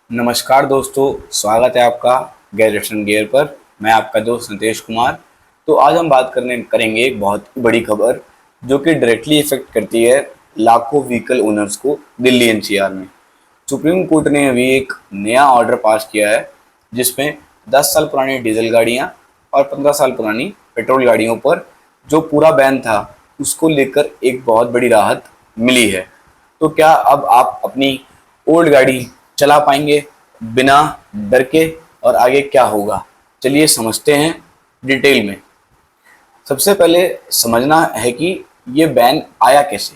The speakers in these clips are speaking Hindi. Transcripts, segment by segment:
नमस्कार दोस्तों, स्वागत है आपका गैजेट्स गियर पर। मैं आपका दोस्त नितेश कुमार। तो आज हम बात करेंगे एक बहुत ही बड़ी खबर जो कि डायरेक्टली इफेक्ट करती है लाखों व्हीकल ओनर्स को दिल्ली एनसीआर में। सुप्रीम कोर्ट ने अभी एक नया ऑर्डर पास किया है जिसमें 10 साल पुरानी डीजल गाड़ियां और 15 साल पुरानी पेट्रोल गाड़ियों पर जो पूरा बैन था उसको लेकर एक बहुत बड़ी राहत मिली है। तो क्या अब आप अपनी ओल्ड गाड़ी चला पाएंगे बिना डर के, और आगे क्या होगा चलिए समझते हैं डिटेल में। सबसे पहले समझना है कि ये बैन आया कैसे।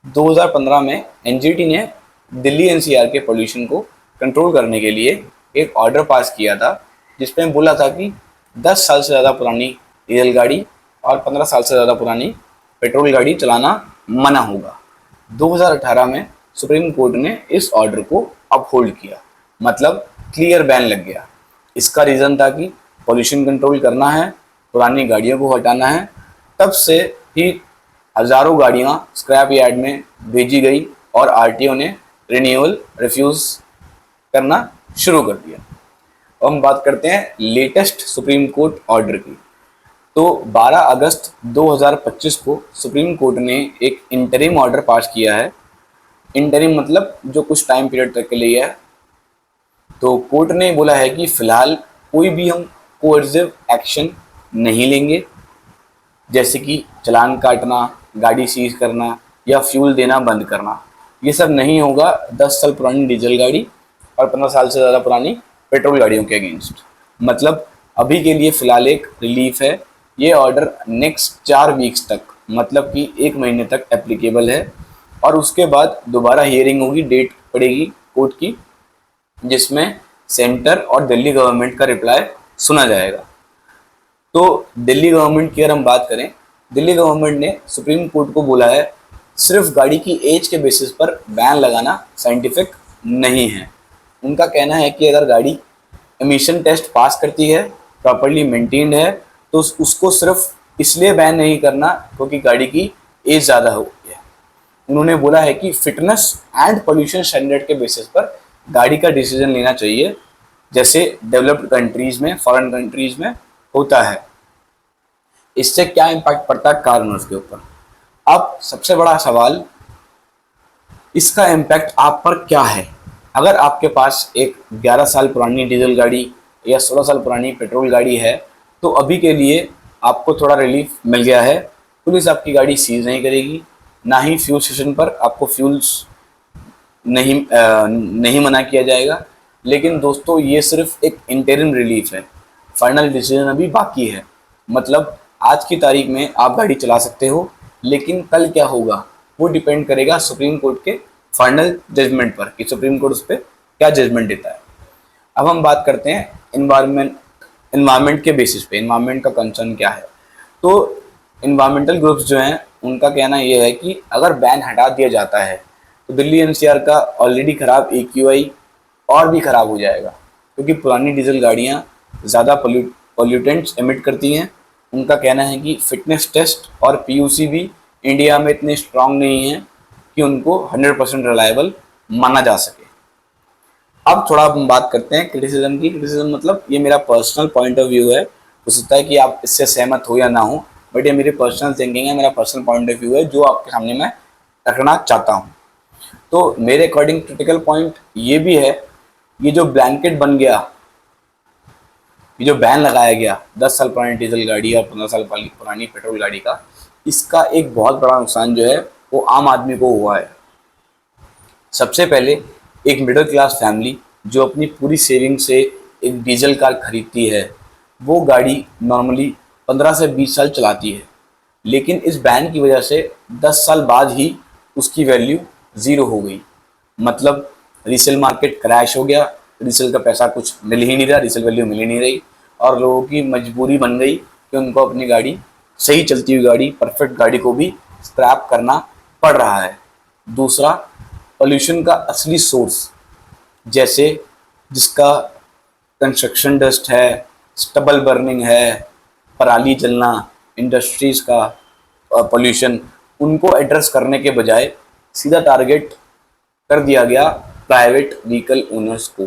2015 में एनजीटी ने दिल्ली एनसीआर के पोल्यूशन को कंट्रोल करने के लिए एक ऑर्डर पास किया था जिसमें बोला था कि 10 साल से ज़्यादा पुरानी डीजल गाड़ी और 15 साल से ज़्यादा पुरानी पेट्रोल गाड़ी चलाना मना होगा। 2018 में सुप्रीम कोर्ट ने इस ऑर्डर को अपहोल्ड किया, मतलब क्लियर बैन लग गया। इसका रीज़न था कि पॉल्यूशन कंट्रोल करना है, पुरानी गाड़ियों को हटाना है। तब से ही हज़ारों गाड़ियाँ स्क्रैप यार्ड में भेजी गई और आरटीओ ने रिन्यूअल रिफ्यूज़ करना शुरू कर दिया। अब हम बात करते हैं लेटेस्ट सुप्रीम कोर्ट ऑर्डर की। तो 12 अगस्त 2025 को सुप्रीम कोर्ट ने एक इंटरिम ऑर्डर पास किया है। इंटरिम मतलब जो कुछ टाइम पीरियड तक के लिए है। तो कोर्ट ने बोला है कि फिलहाल कोई भी हम कोर्सिव एक्शन नहीं लेंगे, जैसे कि चालान काटना, गाड़ी सीज करना या फ्यूल देना बंद करना। ये सब नहीं होगा 10 साल पुरानी डीजल गाड़ी और 15 साल से ज़्यादा पुरानी पेट्रोल गाड़ियों के अगेंस्ट। मतलब अभी के लिए फ़िलहाल एक रिलीफ है। ये ऑर्डर नेक्स्ट 4 वीक्स तक, मतलब कि 1 महीने तक एप्लीकेबल है। और उसके बाद दोबारा हियरिंग होगी, डेट पड़ेगी कोर्ट की, जिसमें सेंटर और दिल्ली गवर्नमेंट का रिप्लाई सुना जाएगा। तो दिल्ली गवर्नमेंट की अगर हम बात करें, दिल्ली गवर्नमेंट ने सुप्रीम कोर्ट को बोला है सिर्फ गाड़ी की एज के बेसिस पर बैन लगाना साइंटिफिक नहीं है। उनका कहना है कि अगर गाड़ी एमिशन टेस्ट पास करती है, प्रॉपरली मेंटेन्ड है, तो उसको सिर्फ इसलिए बैन नहीं करना क्योंकि गाड़ी की एज ज़्यादा हो गई है। उन्होंने बोला है कि फिटनेस एंड पोल्यूशन स्टैंडर्ड के बेसिस पर गाड़ी का डिसीजन लेना चाहिए, जैसे डेवलप्ड कंट्रीज में, फॉरेन कंट्रीज में होता है। इससे क्या इम्पैक्ट पड़ता है कार ओनर्स के ऊपर। अब सबसे बड़ा सवाल, इसका इम्पैक्ट आप पर क्या है। अगर आपके पास एक 11 साल पुरानी डीजल गाड़ी या 16 साल पुरानी पेट्रोल गाड़ी है, तो अभी के लिए आपको थोड़ा रिलीफ मिल गया है। पुलिस आपकी गाड़ी सीज नहीं करेगी, ना ही फ्यूल स्टेशन पर आपको फ्यूल्स नहीं मना किया जाएगा। लेकिन दोस्तों, ये सिर्फ एक इंटरिम रिलीफ है, फाइनल डिसीजन अभी बाकी है। मतलब आज की तारीख में आप गाड़ी चला सकते हो, लेकिन कल क्या होगा वो डिपेंड करेगा सुप्रीम कोर्ट के फाइनल जजमेंट पर कि सुप्रीम कोर्ट उस पर क्या जजमेंट देता है। अब हम बात करते हैं इन्वायरमेंट के बेसिस पे, इन्वायरमेंट का कंसर्न क्या है। तो इन्वायरमेंटल ग्रुप्स जो हैं उनका कहना यह है कि अगर बैन हटा दिया जाता है तो दिल्ली एनसीआर का ऑलरेडी ख़राब एक्यूआई और भी ख़राब हो जाएगा, क्योंकि पुरानी डीजल गाड़ियाँ ज़्यादा पोल्यूटेंट्स एमिट करती हैं। उनका कहना है कि फिटनेस टेस्ट और पीयूसी भी इंडिया में इतने स्ट्रांग नहीं हैं कि उनको 100% रिलायबल माना जा सके। अब थोड़ा हम बात करते हैं क्रिटिसिज्म की। क्रिटिसिज्म मतलब ये मेरा पर्सनल पॉइंट ऑफ व्यू है। हो सकता है कि आप इससे सहमत हो या ना हो, बट ये मेरी पर्सनल थिंकिंग है, मेरा पर्सनल पॉइंट ऑफ व्यू है जो आपके सामने मैं रखना चाहता हूँ। तो मेरे अकॉर्डिंग क्रिटिकल पॉइंट ये भी है, ये जो ब्लैंकेट बन गया, ये जो बैन लगाया गया 10 साल पुरानी डीजल गाड़ी और 15 साल पुरानी पेट्रोल गाड़ी का, इसका एक बहुत बड़ा नुकसान जो है वो आम आदमी को हुआ है। सबसे पहले एक मिडिल क्लास फैमिली जो अपनी पूरी सेविंग से एक डीजल कार खरीदती है, वो गाड़ी नॉर्मली 15 से 20 साल चलाती है, लेकिन इस बैन की वजह से 10 साल बाद ही उसकी वैल्यू ज़ीरो हो गई। मतलब रीसेल मार्केट क्रैश हो गया, रीसेल का पैसा कुछ मिल ही नहीं रहा, रीसेल वैल्यू मिल ही नहीं रही, और लोगों की मजबूरी बन गई कि उनको अपनी गाड़ी, सही चलती हुई गाड़ी, परफेक्ट गाड़ी को भी स्क्रैप करना पड़ रहा है। दूसरा, पोल्यूशन का असली सोर्स, जैसे जिसका कंस्ट्रक्शन डस्ट है, स्टबल बर्निंग है, पराली जलना, इंडस्ट्रीज़ का पोल्यूशन, उनको एड्रेस करने के बजाय सीधा टारगेट कर दिया गया प्राइवेट व्हीकल ओनर्स को।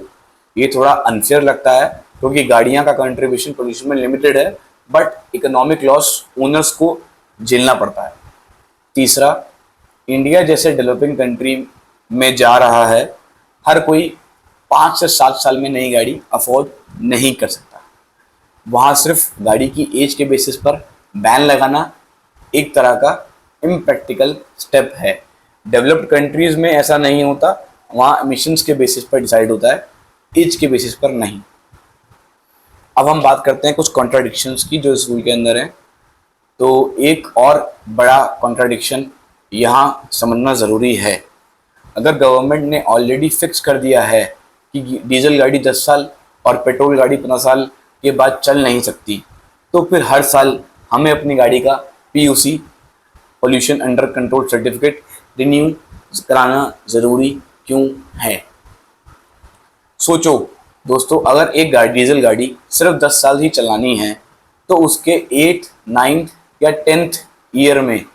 ये थोड़ा अनफेयर लगता है क्योंकि गाड़ियां का कंट्रीब्यूशन पोल्यूशन में लिमिटेड है, बट इकोनॉमिक लॉस ओनर्स को झेलना पड़ता है। तीसरा, इंडिया जैसे डेवलपिंग कंट्री में जा रहा है, हर कोई 5 से 7 साल में नई गाड़ी अफोर्ड नहीं कर सकता। वहाँ सिर्फ गाड़ी की एज के बेसिस पर बैन लगाना एक तरह का इम्प्रैक्टिकल स्टेप है। डेवलप्ड कंट्रीज़ में ऐसा नहीं होता, वहाँ एमिशंस के बेसिस पर डिसाइड होता है, एज के बेसिस पर नहीं। अब हम बात करते हैं कुछ कॉन्ट्राडिक्शंस की जो इस रूल के अंदर है। तो एक और बड़ा कॉन्ट्राडिक्शन यहाँ समझना ज़रूरी है। अगर गवर्नमेंट ने ऑलरेडी फिक्स कर दिया है कि डीजल गाड़ी 10 साल और पेट्रोल गाड़ी 15 साल के बाद चल नहीं सकती, तो फिर हर साल हमें अपनी गाड़ी का PUC pollution under control certificate renew कराना ज़रूरी क्यों है? सोचो दोस्तों, अगर एक डीजल गाड़ी सिर्फ 10 साल ही चलानी है तो उसके 8th, 9th या 10th ईयर में,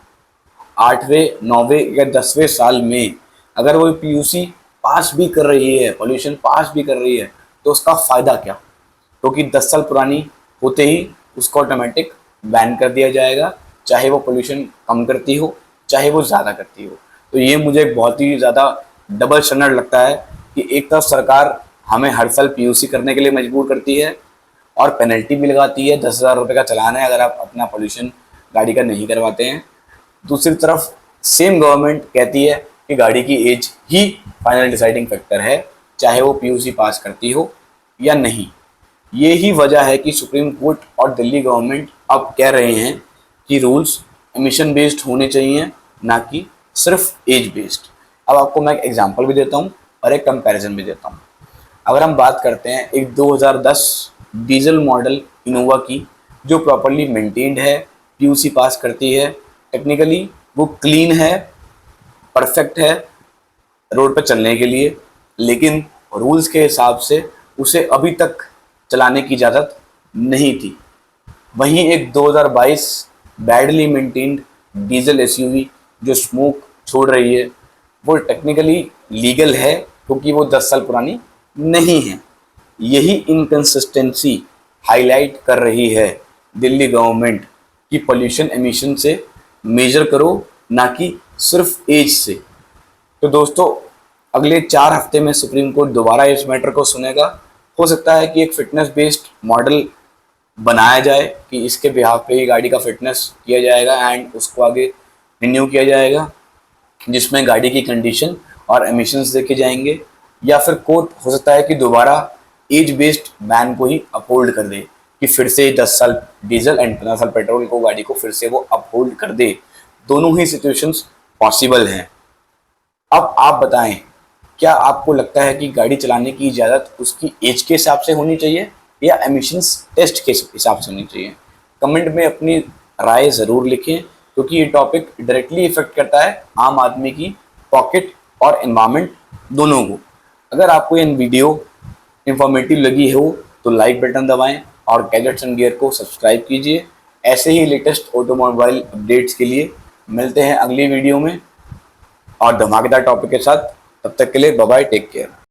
8वें, 9वें या 10वें साल में अगर वो PUC पास भी कर रही है, पोल्यूशन पास भी कर रही है, तो उसका फ़ायदा क्या? क्योंकि 10 साल पुरानी होते ही उसको ऑटोमेटिक बैन कर दिया जाएगा, चाहे वो पोल्यूशन कम करती हो चाहे वो ज़्यादा करती हो। तो ये मुझे बहुत ही ज़्यादा डबल स्टैंडर्ड लगता है कि एक तरफ सरकार हमें हर साल PUC करने के लिए मजबूर करती है और पेनल्टी भी लगाती है, 10,000 रुपये का चालान है अगर आप अपना पोल्यूशन गाड़ी का नहीं करवाते हैं। दूसरी तरफ सेम गवर्नमेंट कहती है कि गाड़ी की एज ही फाइनल डिसाइडिंग फैक्टर है, चाहे वो PUC पास करती हो या नहीं। ये ही वजह है कि सुप्रीम कोर्ट और दिल्ली गवर्नमेंट अब कह रहे हैं कि रूल्स एमिशन बेस्ड होने चाहिए, ना कि सिर्फ एज बेस्ड। अब आपको मैं एक एग्जांपल भी देता हूँ और एक कंपैरिजन भी देता हूँ। अगर हम बात करते हैं एक 2010 डीजल मॉडल इनोवा की, जो प्रॉपरली मेंटेन्ड है, PUC पास करती है, टेक्निकली वो क्लीन है, परफेक्ट है रोड पर चलने के लिए, लेकिन रूल्स के हिसाब से उसे अभी तक चलाने की इजाज़त नहीं थी। वहीं एक 2022 बैडली मेंटेन्ड डीजल SUV जो स्मोक छोड़ रही है, वो टेक्निकली लीगल है क्योंकि वो 10 साल पुरानी नहीं है। यही इनकंसिस्टेंसी हाईलाइट कर रही है दिल्ली गवर्नमेंट कि पोल्यूशन एमिशन से मेजर करो, ना कि सिर्फ एज से। तो दोस्तों, अगले 4 हफ्ते में सुप्रीम कोर्ट दोबारा इस मैटर को सुनेगा। हो सकता है कि एक फिटनेस बेस्ड मॉडल बनाया जाए कि इसके बिहाफ पे ही गाड़ी का फिटनेस किया जाएगा एंड उसको आगे रिन्यू किया जाएगा, जिसमें गाड़ी की कंडीशन और एमिशंस देखे जाएंगे। या फिर कोर्ट हो सकता है कि दोबारा एज बेस्ड बैन को ही अपहोल्ड कर दे कि फिर से 10 साल डीजल एंड 15 साल पेट्रोल को गाड़ी को फिर से वो अपहोल्ड कर दे। दोनों ही सिचुएशंस पॉसिबल हैं। अब आप बताएं, क्या आपको लगता है कि गाड़ी चलाने की इजाज़त उसकी एज के हिसाब से होनी चाहिए या एमिशंस टेस्ट के हिसाब से होनी चाहिए? कमेंट में अपनी राय ज़रूर लिखें, क्योंकि ये टॉपिक डायरेक्टली इफेक्ट करता है आम आदमी की पॉकेट और एनवायरनमेंट दोनों को। अगर आपको ये वीडियो इंफॉर्मेटिव लगी हो तो लाइक बटन दबाएं और गैजेट्स एंड गियर को सब्सक्राइब कीजिए। ऐसे ही लेटेस्ट ऑटोमोबाइल अपडेट्स के लिए मिलते हैं अगली वीडियो में और धमाकेदार टॉपिक के साथ। तब तक के लिए बाय बाय, टेक केयर।